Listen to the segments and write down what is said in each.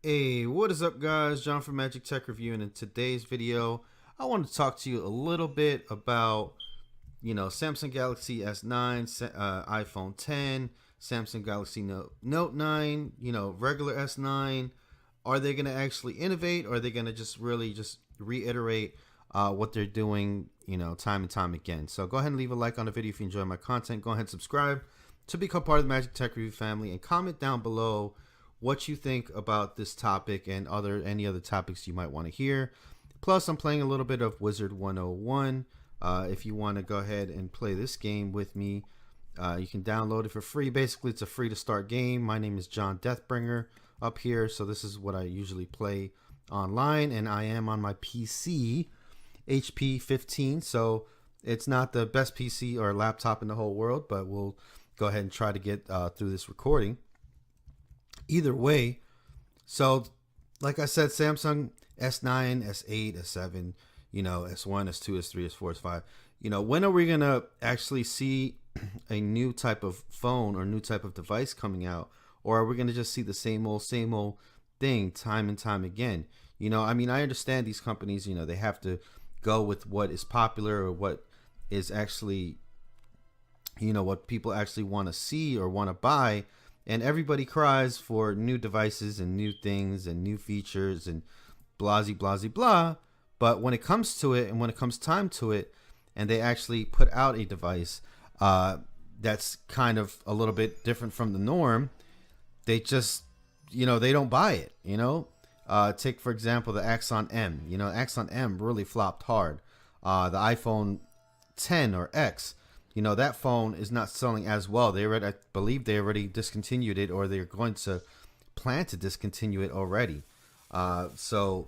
Hey, what is up guys? John from Magic Tech Review, and in today's video I want to talk to you a little bit about Samsung Galaxy S9, iPhone 10, Samsung Galaxy Note 9, regular S9. Are they going to actually innovate, or are they going to just reiterate what they're doing time and time again? So go ahead and leave a like on the video if you enjoy my content. Go ahead and subscribe to become part of the Magic Tech Review family, and comment down below what you think about this topic and any other topics you might want to hear. Plus, I'm playing a little bit of Wizard 101. If you want to go ahead and play this game with me, you can download it for free. Basically, it's a free to start game. My name is John Deathbringer up here, so this is what I usually play online, and I am on my PC, HP 15. So it's not the best PC or laptop in the whole world, but we'll go ahead and try to get through this recording. Either way, so like I said, Samsung S9, S8, S7, S1, S2, S3, S4, S5. When are we gonna actually see a new type of phone or new type of device coming out, or are we gonna just see the same old thing time and time again? I understand these companies, they have to go with what is popular or what is actually, what people actually want to see or want to buy. And everybody cries for new devices and new things and new features and blah, blah. But when it comes to it, and when it comes time to it, and they actually put out a device that's kind of a little bit different from the norm, they just, they don't buy it. Take, for example, the Axon M. Axon M really flopped hard. The iPhone 10 or X. That phone is not selling as well. I believe they already discontinued it, or they're going to plan to discontinue it already. So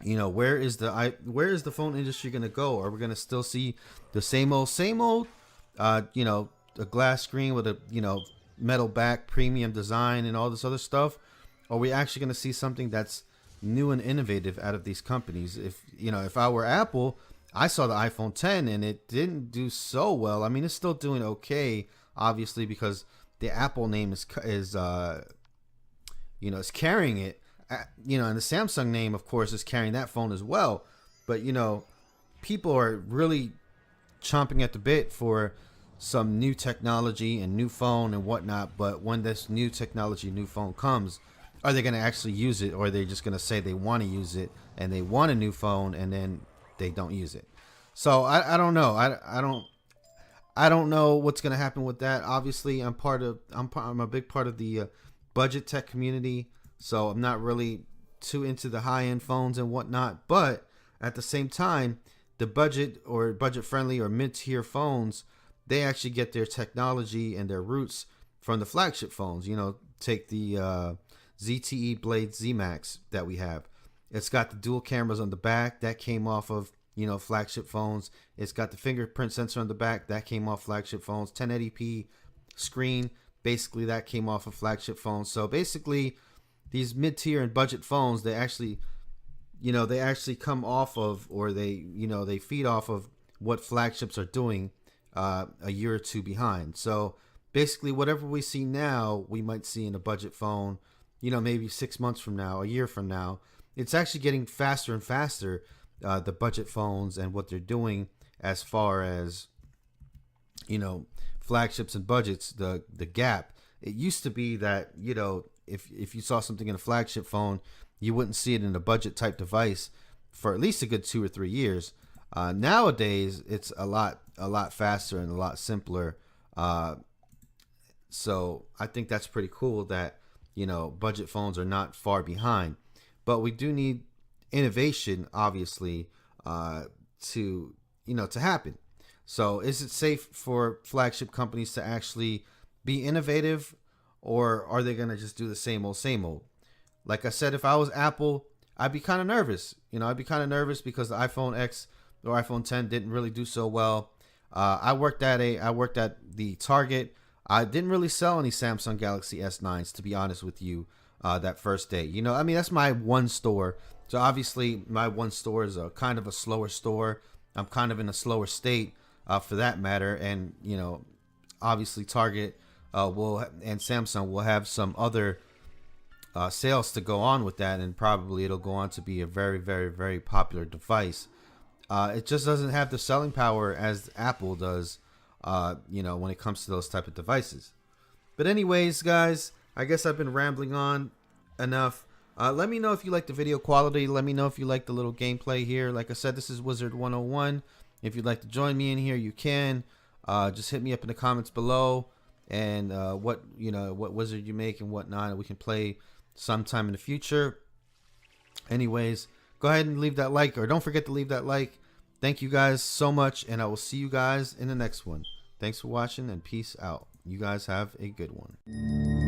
where is the phone industry going to go? Are we going to still see the same old, a glass screen with a, metal back, premium design and all this other stuff? Or are we actually going to see something that's new and innovative out of these companies? If I were Apple, I saw the iPhone 10 and it didn't do so well. I mean, it's still doing okay, obviously, because the Apple name is carrying it. And the Samsung name, of course, is carrying that phone as well. But people are really chomping at the bit for some new technology and new phone and whatnot. But when this new technology, new phone comes, are they going to actually use it, or are they just going to say they want to use it and they want a new phone and then they don't use it? So I don't know. I don't know what's going to happen with that. Obviously, I'm a big part of the budget tech community, so I'm not really too into the high-end phones and whatnot. But at the same time, the budget or budget-friendly or mid-tier phones, they actually get their technology and their roots from the flagship phones. Take the ZTE Blade Z Max that we have. It's got the dual cameras on the back that came off of flagship phones. It's got the fingerprint sensor on the back that came off flagship phones. 1080p screen, basically that came off of flagship phones. So basically, these mid-tier and budget phones, they actually come off of, or they feed off of what flagships are doing a year or two behind. So basically, whatever we see now, we might see in a budget phone, maybe 6 months from now, a year from now. It's actually getting faster and faster, the budget phones and what they're doing as far as, flagships and budgets, the gap. It used to be that, if you saw something in a flagship phone, you wouldn't see it in a budget type device for at least a good 2 or 3 years. Nowadays, it's a lot faster and a lot simpler. So I think that's pretty cool that, budget phones are not far behind. But we do need innovation, obviously, to happen. So is it safe for flagship companies to actually be innovative, or are they going to just do the same old? Like I said, if I was Apple, I'd be kind of nervous. I'd be kind of nervous because the iPhone X or iPhone 10 didn't really do so well. I worked at the Target. I didn't really sell any Samsung Galaxy S9s, to be honest with you. That first day, that's my one store. So obviously my one store is a kind of a slower store. I'm kind of in a slower state. for that matter. And obviously Target and Samsung will have some other sales to go on with that, and probably it'll go on to be a very, very, very popular device. It just doesn't have the selling power as Apple does, when it comes to those type of devices. But anyways, guys, I guess I've been rambling on enough. Let me know if you like the video quality. Let me know if you like the little gameplay here. Like I said, this is Wizard 101. If you'd like to join me in here, you can. Just hit me up in the comments below, and what wizard you make and whatnot, and we can play sometime in the future. Anyways, go ahead and leave that like, or don't forget to leave that like. Thank you guys so much, and I will see you guys in the next one. Thanks for watching, and peace out. You guys have a good one.